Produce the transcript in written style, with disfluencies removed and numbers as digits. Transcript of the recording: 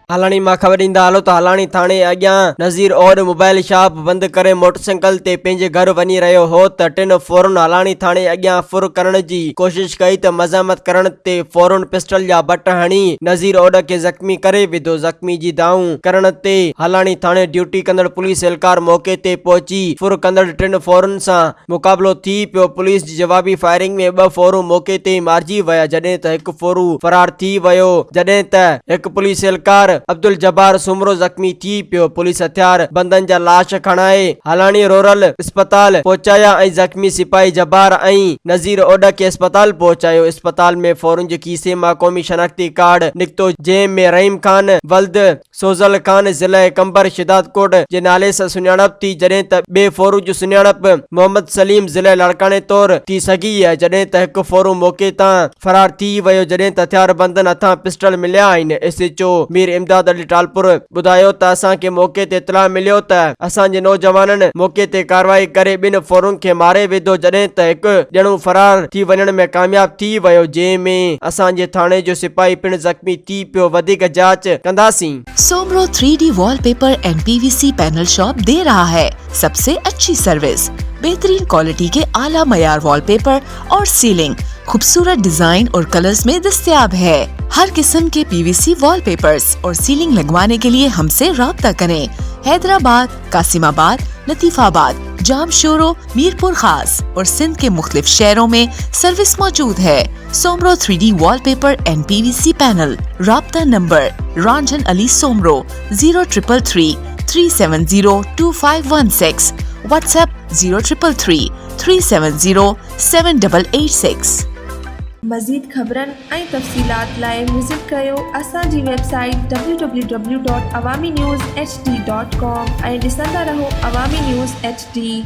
हलानी मां ख़बर ॾींदा हलो त हलानी थाणे अॻियां नज़ीर और मोबाइल शॉप बंद करे मोटरसाइकिल ते पंहिंजे घर वञी रहियो हो त टिन फौरन हलानी थाणे अॻियां फुर करण जी कोशिश कई त मज़ामत करण ते फौरन पिस्टल जा बट हणी नज़ीर ओड खे ज़ख्मी करे विधो। ज़ख्मी जी दाऊं करण ते हलानी थाणे ड्यूटी कंदड़ पुलिस एहलकार मौके ते पहुची फुर कंदड़ टिन फौरन सां मुक़ाबलो थी पियो। पुलिस जी जवाबी फायरिंग में 2 फौरू मौके ते मारिजी विया जॾहिं त हिकु फौरू फरार थी वियो जॾहिं त हिकु पुलिस एहलकार अब्दुल जब्बार सुमरो ज़ख्मी थी पियो। पुलिस हथियार बंदन जा लाश खणाए हलानी रूरल अस्पताल पहुचाया ऐं ज़ख्मी सिपाही जब्बार ऐं नज़ीर ओड खे अस्पताल पहुचायो। अस्पताल में फौरन जे खीसे मां क़ौमी शनाख्ती कार्ड निकितो जंहिं में रहीम खान वल्द सोजल खान ज़िले कंबर शिदातकोट जे नाले सां सुञाणप थी जॾहिं त ॿिए फौरू जो सुञाणप मोहम्मद सलीम ज़िले लाड़काने तौर थी सघी आहे जॾहिं त हिकु फौरू मौके तां फरार थी वियो जॾहिं त हथियार बंदन हथां पिस्टल मिलिया आहिनि। SHO मीर इमदाद अली टालपुर ॿुधायो त असांखे मौके ते इतला मिलियो त असांजे नौजवाननि मौके ते कार्रवाई करे ॿिनि फौरुनि खे मारे विधो जॾहिं त हिकु ॼणो फरार थी वञण में कामयाब थी वियो जंहिं में असांजे थाणे जो सिपाही पिण ज़ख्मी थी पियो। वधीक जांच कंदासीं। Soomro 3D wallpaper and PVC panel shop दे रहा है सबसे अच्छी सर्विस, बेहतरीन क्वालिटी के आला मयार वॉलपेपर और सीलिंग खूबसूरत डिजाइन और कलर्स में दस्तयाब है। हर किस्म के PVC वॉलपेपर्स और सीलिंग लगवाने के लिए हमसे राब्ता करें। हैदराबाद, कासिमाबाद, लतीफाबाद, जामशोरो, मीरपुर खास और सिंध के मुख्तलिफ शहरों में सर्विस मौजूद है। Soomro 3D wallpaper and PVC panel. राब्ता नंबर रंजन अली सोमरो 0333 370 2516, व्हाट्सएप 0333 370 7886। मज़ीद ख़बरनि ऐं तफ़सीलात लाइ विज़िट कयो असांजी वेबसाइट www.awamiNewsHD.com ऐं ॾिसंदा रहो अवामी न्यूज़ HD।